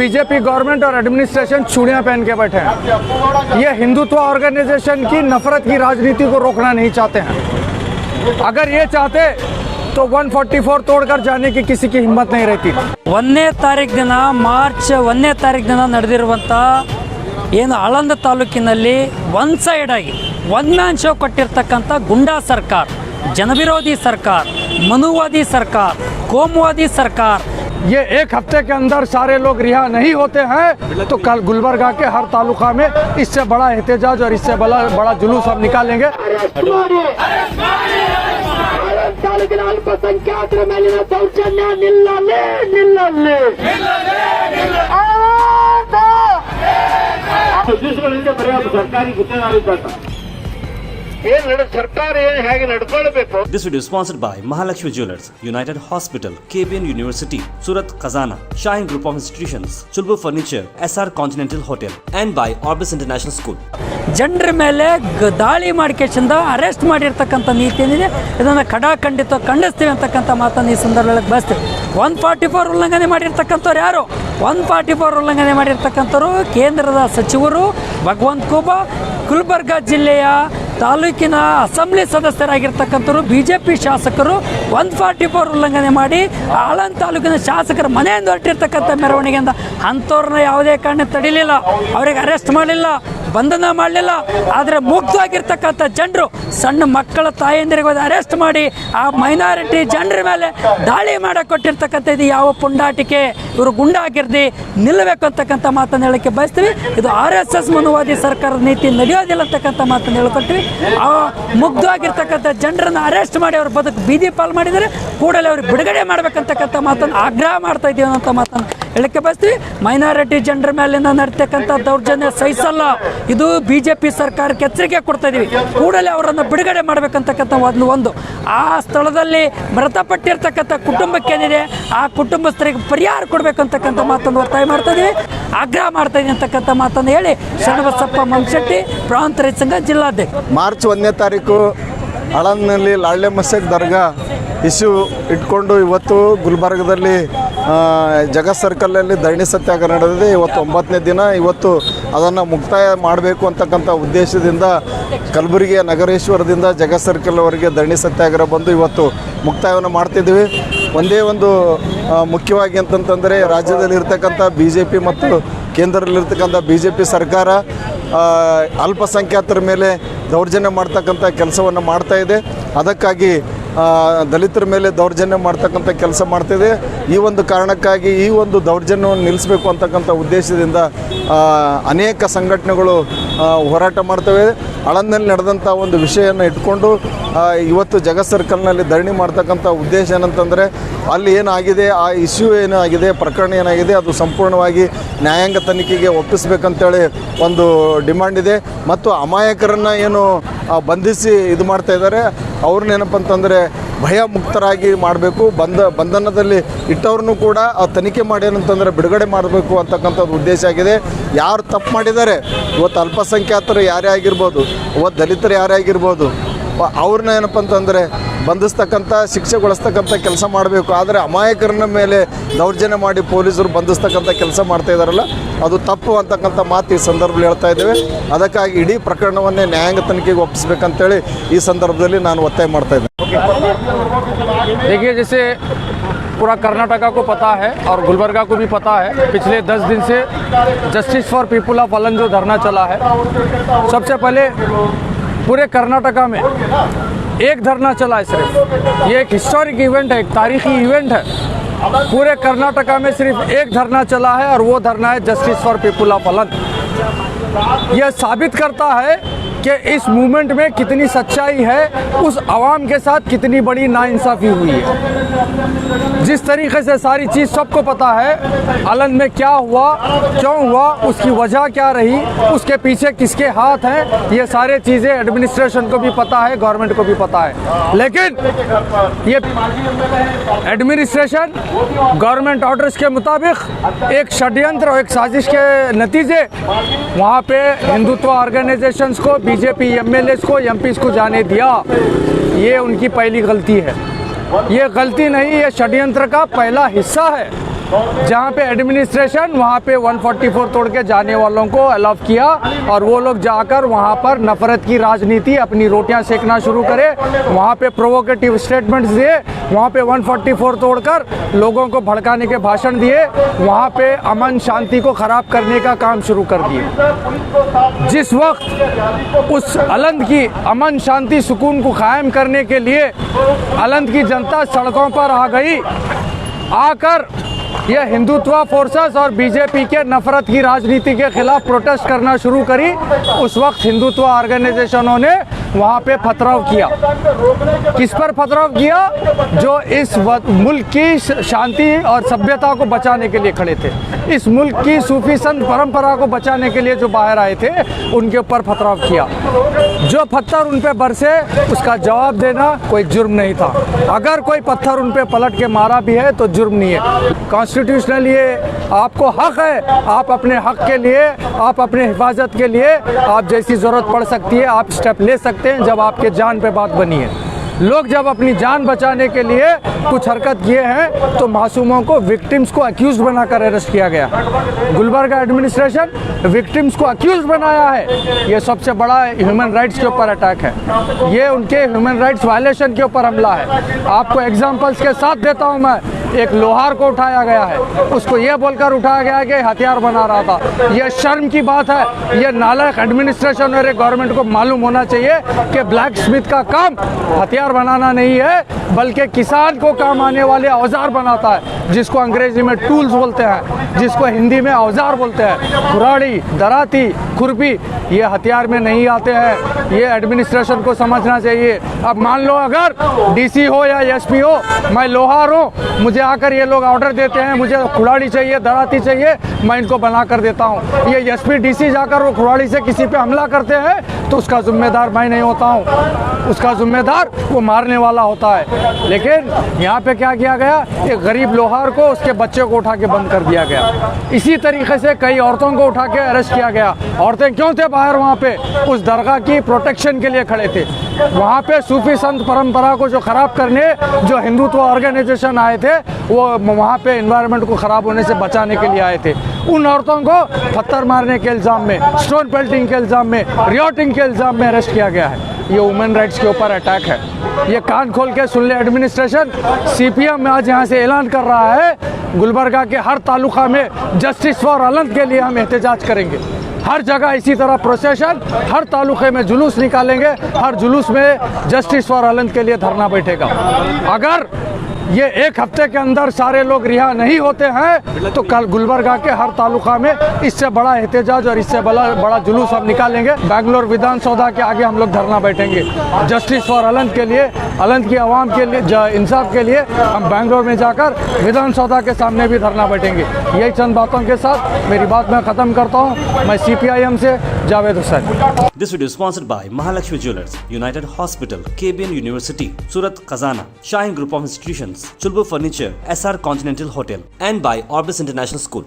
BJP government और administration चूड़ियां पहन के बैठे हैं। ये हिंदुत्व ऑर्गेनाइजेशन की नफरत की राजनीति को रोकना नहीं चाहते हैं। अगर ये चाहते तो 144 तोड़कर जाने की किसी की हिम्मत नहीं रहती। 1ನೇ ತಾರೀಕು ದಿನ ಮಾರ್ಚ್ 1ನೇ ತಾರೀಕು ದಿನ ನಡೆದಿರುವಂಥ ಏನು ಆಳಂದ ತಾಲೂಕಿನಲ್ಲಿ ಒನ್ ಸೈಡ್ ಆಗಿ ಒನ್ ಮ್ಯಾನ್ ಶೋ ಕೊಟ್ಟಿರ್ತಕ್ಕಂಥ ಗುಂಡಾ ಸರ್ಕಾರ, जनविरोधी सरकार, मनुवादी सरकार, कोमवादी सरकार, ये एक हफ्ते के अंदर सारे लोग रिहा नहीं होते हैं तो कल गुलबर्गा के हर तालुका में इससे बड़ा एहतजाज और इससे बड़ा जुलूस हम निकालेंगे। ತಾಲೂಕಿನ ಅಲ್ಪಸಂಖ್ಯಾತರ ಮೇಲಿನ ದೌರ್ಜನ್ಯ ನಿಲ್ಲಲೇ ನಿಲ್ಲಲೇ ದಿವಸಗಳಿಂದ ಬರೀ ಸರ್ಕಾರಿ ಗುತ್ತೇದಾರಿದ್ದಂತ ಸರ್ಕಾರ ಹೇಗೆ ನಡ್ಕೊಳ್ಬೇಕು. This video is sponsored by Mahalakshmi Jewelers, United Hospital, KBN University, Surat Khazana, Shine Group of Institutions, Chulbur Furniture, SR Continental Hotel, and by Orbis International School. ಜನರ ಮೇಲೆ ದಾಳಿ ಮಾಡಿಕೆಂದ ಅರೆಸ್ಟ್ ಮಾಡಿರ್ತಕ್ಕಂಥ ನೀತಿ ಏನಿದೆ ಇದನ್ನು ಖಡಾಖಂಡಿತ ಖಂಡಿಸ್ತೀವಿ ಅಂತಕ್ಕಂಥ ಮಾತನ್ನು ಈ ಸಂದರ್ಭದಲ್ಲಿ ಬಯಸ್ತೀವಿ. 144 ಉಲ್ಲಂಘನೆ ಮಾಡಿರ್ತಕ್ಕಂಥವ್ರು ಯಾರು? 144 ಉಲ್ಲಂಘನೆ ಮಾಡಿರ್ತಕ್ಕಂಥವ್ರು ಕೇಂದ್ರದ ಸಚಿವರು ಭಗವಂತ ಖೂಬಾ, ಗುಲ್ಬರ್ಗಾ ಜಿಲ್ಲೆಯ ತಾಲೂಕಿನ ಅಸೆಂಬ್ಲಿ ಸದಸ್ಯರಾಗಿರ್ತಕ್ಕಂಥವ್ರು, BJP ಶಾಸಕರು 144 ಉಲ್ಲಂಘನೆ ಮಾಡಿ ಆಳಂದ ತಾಲೂಕಿನ ಶಾಸಕರ ಮನೆಯಿಂದ ಹೊರಟಿರ್ತಕ್ಕಂಥ ಮೆರವಣಿಗೆಯಿಂದ ಅಂಥವ್ರನ್ನ ಯಾವುದೇ ಕಾರಣ ತಡಿಲಿಲ್ಲ, ಅವರಿಗೆ ಅರೆಸ್ಟ್ ಮಾಡಲಿಲ್ಲ, ಬಂಧನ ಮಾಡಲಿಲ್ಲ. ಆದರೆ ಮುಗ್ಧವಾಗಿರ್ತಕ್ಕಂಥ ಜನರು, ಸಣ್ಣ ಮಕ್ಕಳ ತಾಯಂದಿರಿಗೆ ಅರೆಸ್ಟ್ ಮಾಡಿ ಆ ಮೈನಾರಿಟಿ ಜನರ ಮೇಲೆ ದಾಳಿ ಮಾಡಕ್ಕೆ ಕೊಟ್ಟಿರ್ತಕ್ಕಂಥ ಇದು ಯಾವ ಪುಂಡಾಟಿಕೆ, ಇವರು ಗುಂಡಾಗಿರ್ದಿ ನಿಲ್ಲಬೇಕು ಅಂತಕ್ಕಂಥ ಮಾತನ್ನು ಹೇಳಕ್ಕೆ ಬಯಸ್ತೀವಿ. ಇದು RSS ಮನುವಾದಿ ಸರ್ಕಾರದ ನೀತಿ ನಡೆಯೋದಿಲ್ಲ ಅಂತಕ್ಕಂಥ ಮಾತನ್ನು ಹೇಳ್ಕೊಡ್ತೀವಿ. ಆ ಮುಗ್ಧವಾಗಿರ್ತಕ್ಕಂಥ ಜನರನ್ನು ಅರೆಸ್ಟ್ ಮಾಡಿ ಅವ್ರ ಬದುಕು ಬೀದಿ ಪಾಲು ಮಾಡಿದರೆ ಕೂಡಲೇ ಅವ್ರಿಗೆ ಬಿಡುಗಡೆ ಮಾಡಬೇಕಂತಕ್ಕಂಥ ಮಾತನ್ನು ಆಗ್ರಹ ಮಾಡ್ತಾ ಇದ್ದೀವಿ ಅನ್ನೋಂಥ ಮಾತನ್ನು ಹೇಳಕ್ಕೆ ಬಯಸ್ತೀವಿ. ಮೈನಾರಿಟಿ ಜನರ ಮೇಲಿನ ನಡೀತಕ್ಕಂಥ ದೌರ್ಜನ್ಯ ಸಹಿಸಲ್ಲ. ಇದು BJP ಸರ್ಕಾರಕ್ಕೆ ಎಚ್ಚರಿಕೆ ಕೊಡ್ತಾ ಇದ್ದೀವಿ. ಕೂಡಲೇ ಅವರನ್ನು ಬಿಡುಗಡೆ ಮಾಡಬೇಕಂತಕ್ಕಂಥ ಒಂದು ಆ ಸ್ಥಳದಲ್ಲಿ ಮೃತಪಟ್ಟಿರ್ತಕ್ಕಂಥ ಕುಟುಂಬಕ್ಕೇನಿದೆ ಆ ಕುಟುಂಬಸ್ಥರಿಗೆ ಪರಿಹಾರ ಕೊಡಬೇಕಂತಕ್ಕಂಥ ಮಾತನ್ನು ಒತ್ತಾಯ ಮಾಡ್ತಾ ಇದ್ದೀವಿ, ಆಗ್ರಹ ಮಾಡ್ತಾ ಇದ್ದೀವಿ ಅಂತಕ್ಕಂಥ ಮಾತನ್ನು ಹೇಳಿ ಶರಣಬಸಪ್ಪ ಮಂಗಶೆಟ್ಟಿ, ಪ್ರಾಂತ ರೈತ ಸಂಘ ಜಿಲ್ಲಾಧ್ಯಕ್ಷ. ಮಾರ್ಚ್ 1ನೇ ತಾರೀಕು ಆಳಂದ್ನಲ್ಲಿ ಲಾಳ್ಳೆ ಮಸೀದ್ ದರ್ಗಾ ಇಶ್ಯೂ ಇಟ್ಕೊಂಡು ಇವತ್ತು ಗುಲ್ಬರ್ಗದಲ್ಲಿ ಜಗತ್ ಸರ್ಕಲಲ್ಲಿ ಧರಣಿ ಸತ್ಯಾಗ್ರಹ ನಡೆದಿದೆ. ಇವತ್ತು 9ನೇ ದಿನ. ಇವತ್ತು ಅದನ್ನು ಮುಕ್ತಾಯ ಮಾಡಬೇಕು ಅಂತಕ್ಕಂಥ ಉದ್ದೇಶದಿಂದ ಕಲಬುರಗಿಯ ನಗರೇಶ್ವರದಿಂದ ಜಗತ್ ಸರ್ಕಲ್ವರೆಗೆ ಧರಣಿ ಸತ್ಯಾಗ್ರಹ ಬಂದು ಇವತ್ತು ಮುಕ್ತಾಯವನ್ನು ಮಾಡ್ತಿದ್ದೀವಿ. ಒಂದೇ ಒಂದು ಮುಖ್ಯವಾಗಿ ಅಂತಂತಂದರೆ ರಾಜ್ಯದಲ್ಲಿರ್ತಕ್ಕಂಥ BJP ಮತ್ತು ಕೇಂದ್ರದಲ್ಲಿರ್ತಕ್ಕಂಥ BJP ಸರ್ಕಾರ ಅಲ್ಪಸಂಖ್ಯಾತರ ಮೇಲೆ ದೌರ್ಜನ್ಯ ಮಾಡ್ತಕ್ಕಂಥ ಕೆಲಸವನ್ನು ಮಾಡ್ತಾಯಿದೆ. ಅದಕ್ಕಾಗಿ ದಲಿತರ ಮೇಲೆ ದೌರ್ಜನ್ಯ ಮಾಡ್ತಕ್ಕಂಥ ಕೆಲಸ ಮಾಡ್ತಿದೆ. ಈ ಒಂದು ಕಾರಣಕ್ಕಾಗಿ ಈ ಒಂದು ದೌರ್ಜನ್ಯವನ್ನು ನಿಲ್ಲಿಸಬೇಕು ಅಂತಕ್ಕಂಥ ಉದ್ದೇಶದಿಂದ ಅನೇಕ ಸಂಘಟನೆಗಳು ಹೋರಾಟ ಮಾಡ್ತವೆ. ಆಳಂದಲ್ಲಿ ನಡೆದಂಥ ಒಂದು ವಿಷಯವನ್ನು ಇಟ್ಕೊಂಡು ಇವತ್ತು ಜಗತ್ ಸರ್ಕಲ್ನಲ್ಲಿ ಧರಣಿ ಮಾಡ್ತಕ್ಕಂಥ ಉದ್ದೇಶ ಏನಂತಂದರೆ ಅಲ್ಲಿ ಏನಾಗಿದೆ, ಆ ಇಶ್ಯೂ ಏನಾಗಿದೆ, ಪ್ರಕರಣ ಏನಾಗಿದೆ ಅದು ಸಂಪೂರ್ಣವಾಗಿ ನ್ಯಾಯಾಂಗ ತನಿಖೆಗೆ ಒಪ್ಪಿಸ್ಬೇಕಂತೇಳಿ ಒಂದು ಡಿಮಾಂಡ್ ಇದೆ. ಮತ್ತು ಅಮಾಯಕರನ್ನು ಏನು ಬಂಧಿಸಿ ಇದು ಮಾಡ್ತಾ ಇದ್ದಾರೆ ಅವ್ರನ್ನೇನಪ್ಪ ಅಂತಂದರೆ ಭಯ ಮುಕ್ತರಾಗಿ ಮಾಡಬೇಕು. ಬಂಧನದಲ್ಲಿ ಇಟ್ಟವ್ರನ್ನೂ ಕೂಡ ತನಿಖೆ ಮಾಡಿ ಏನಂತಂದರೆ ಬಿಡುಗಡೆ ಮಾಡಬೇಕು ಅಂತಕ್ಕಂಥದ್ದು ಉದ್ದೇಶ ಆಗಿದೆ. ಯಾರು ತಪ್ಪು ಮಾಡಿದ್ದಾರೆ, ಇವತ್ತು ಅಲ್ಪಸಂಖ್ಯಾತರು ಯಾರೇ ಆಗಿರ್ಬೋದು, ಇವತ್ತು ದಲಿತರು ಯಾರೇ ಆಗಿರ್ಬೋದು, ಅವ್ರನ್ನ ಏನಪ್ಪ ಅಂತಂದರೆ ಬಂಧಿಸ್ತಕ್ಕಂಥ ಶಿಕ್ಷೆಗೊಳಿಸ್ತಕ್ಕಂಥ ಕೆಲಸ ಮಾಡಬೇಕು. ಆದರೆ ಅಮಾಯಕರನ್ನ ಮೇಲೆ ದೌರ್ಜನ್ಯ ಮಾಡಿ ಪೊಲೀಸರು ಬಂಧಿಸ್ತಕ್ಕಂಥ ಕೆಲಸ ಮಾಡ್ತಾ ಇದ್ದಾರಲ್ಲ ಅದು ತಪ್ಪು ಅಂತಕ್ಕಂಥ ಮಾತು ಈ ಸಂದರ್ಭದಲ್ಲಿ ಹೇಳ್ತಾ ಇದ್ದೇವೆ. ಅದಕ್ಕಾಗಿ ಇಡೀ ಪ್ರಕರಣವನ್ನೇ ನ್ಯಾಯಾಂಗ ತನಿಖೆಗೆ ಒಪ್ಪಿಸಬೇಕಂತೇಳಿ ಈ ಸಂದರ್ಭದಲ್ಲಿ ನಾನು ಒತ್ತಾಯ ಮಾಡ್ತಾ ಇದ್ದೇನೆ. देखिए, जैसे पूरा कर्नाटका को पता है और गुलबर्गा को भी पता है, पिछले 10 दिन से justice for people of Aland जो धरना चला है, सबसे पहले पूरे कर्नाटका में एक धरना चला है सिर्फ. ये एक हिस्टोरिक इवेंट है, एक तारीखी इवेंट है. पूरे कर्नाटका में सिर्फ एक धरना चला है और वो धरना है justice for people of Aland. यह साबित करता है कि इस मूवमेंट में कितनी सच्चाई है, उस आवाम के साथ कितनी बड़ी नाइंसाफ़ी हुई है. जिस तरीके से सारी चीज़ सबको पता है, आलंद में क्या हुआ, क्यों हुआ, उसकी वजह क्या रही, उसके पीछे किसके हाथ हैं, ये सारे चीज़ें एडमिनिस्ट्रेशन को भी पता है, गवर्नमेंट को भी पता है. लेकिन ये एडमिनिस्ट्रेशन गवर्नमेंट ऑर्डर्स के मुताबिक एक षड्यंत्र और एक साजिश के नतीजे वहाँ पे हिंदुत्व ऑर्गेनाइजेशंस को, BJP MLAs को, MPs को जाने दिया. ये उनकी पहली गलती है. ये गलती नहीं, ये षड्यंत्र का पहला हिस्सा है. जहाँ पे एडमिनिस्ट्रेशन वहाँ पे 144 तोड़ के जाने वालों को अलाउ किया और वो लोग जाकर वहाँ पर नफरत की राजनीति अपनी रोटियां सेकना शुरू करे, वहाँ पे प्रोवोकेटिव स्टेटमेंट्स दिए, वहाँ पे 144 तोड़कर लोगों को भड़काने के भाषण दिए, वहाँ पे अमन शांति को ख़राब करने का काम शुरू कर दिए। जिस वक्त उस अलंद की अमन शांति सुकून को कायम करने के लिए अलंद की जनता सड़कों पर आ गई, आकर यह हिंदुत्व फोर्सेस और बीजेपी के नफरत की राजनीति के खिलाफ प्रोटेस्ट करना शुरू करी, उस वक्त हिंदुत्व ऑर्गेनाइजेशनों ने वहाँ पे पथराव किया। किस पर पथराव किया? जो इस मुल्क की शांति और सभ्यता को बचाने के लिए खड़े थे, इस मुल्क की सूफी संत परंपरा को बचाने के लिए जो बाहर आए थे, उनके ऊपर पथराव किया। जो पत्थर उन पे बरसे उसका जवाब देना कोई जुर्म नहीं था। अगर कोई पत्थर उन पे पलट के मारा भी है तो जुर्म नहीं है। कॉन्स्टिट्यूशनल ये आपको हक है, आप अपने हक के लिए, आप अपने हिफाजत के लिए आप जैसी ज़रूरत पड़ सकती है आप स्टेप ले सकते हैं जब आपके जान पे बात बनी है। लोग जब अपनी जान बचाने के लिए कुछ हरकत किए हैं तो मासूमों को, विक्टिम्स को अक्यूज बनाकर अरेस्ट किया गया। गुलबर्गा एडमिनिस्ट्रेशन विक्टिम्स को अक्यूज बनाया है। ये सबसे बड़ा ह्यूमन राइट्स के ऊपर अटैक है, ये उनके ह्यूमन राइट्स वायलेशन के ऊपर हमला है। आपको एग्जाम्पल्स के साथ देता हूँ मैं। एक लोहार को उठाया गया है, उसको ये बोलकर उठाया गया है कि हथियार बना रहा था। यह शर्म की बात है। ये नालायक एडमिनिस्ट्रेशन और गवर्नमेंट को मालूम होना चाहिए कि ब्लैक स्मिथ का काम हथियार बनाना नहीं है, बल्कि किसान को काम आने वाले औजार बनाता है, जिसको अंग्रेजी में टूल्स बोलते हैं, जिसको हिंदी में औजार बोलते हैं। कुराड़ी, दराती, खुरपी ये हथियार में नहीं आते हैं। ये एडमिनिस्ट्रेशन को समझना चाहिए। अब मान लो अगर डीसी हो या एसपी हो, मैं लोहार हूँ, मुझे आकर ये लोग ऑर्डर देते हैं मुझे कुराड़ी चाहिए, दराती चाहिए, मैं इनको बना कर देता हूँ। ये एसपी डीसी जाकर वो कुराड़ी से किसी पे हमला करते हैं तो उसका जिम्मेदार मैं नहीं होता हूँ, उसका जिम्मेदार वो मारने वाला होता है। लेकिन यहाँ पे क्या किया गया, एक गरीब लोहार को, उसके बच्चे को उठा के बंद कर दिया गया। इसी तरीके से कई औरतों को उठा के अरेस्ट किया गया। औरतें क्यों थे बाहर? वहाँ पे उस दरगाह की प्रोटेक्शन के लिए खड़े थे। वहाँ पे सूफी संत परंपरा को जो खराब करने जो हिंदुत्व ऑर्गेनाइजेशन आए थे, वो वहाँ पे एनवायरनमेंट को खराब होने से बचाने के लिए आए थे। उन औरतों को पत्थर मारने के इल्ज़ाम में, स्टोन पेल्टिंग के इल्ज़ाम में, रियोटिंग के इल्ज़ाम में अरेस्ट किया गया है। ये ह्यूमन राइट्स के ऊपर अटैक है। ये कान खोल के सुन ले एडमिनिस्ट्रेशन। सीपीएम आज यहाँ से ऐलान कर रहा है गुलबर्गा के हर तालुका में जस्टिस फॉर अलंद के लिए हम एहतजाज करेंगे। हर जगह इसी तरह प्रोसेशन, हर तालुके में जुलूस निकालेंगे, हर जुलूस में जस्टिस फॉर अलंद के लिए धरना बैठेगा। अगर ये एक हफ्ते के अंदर सारे लोग रिहा नहीं होते हैं तो कल गुलबर्गा के हर तालुका में इससे बड़ा एहतजाज और इससे बड़ा जुलूस हम निकालेंगे। बेंगलोर विधानसभा के आगे हम लोग धरना बैठेंगे जस्टिस फॉर अलंद के लिए, अलंद की आवाम के लिए, इंसाफ के लिए। हम बेंगलोर में जाकर विधानसभा के सामने भी धरना बैठेंगे। यही चंद बातों के साथ मेरी बात मैं ख़त्म करता हूँ। मैं CPIM से Javed Hussain. This video is sponsored by Mahalakshmi Jewelers, United Hospital, KBN University, Surat Khazana, Shine Group of Institutions, Chulbur Furniture, SR Continental Hotel, and by Orbis International School.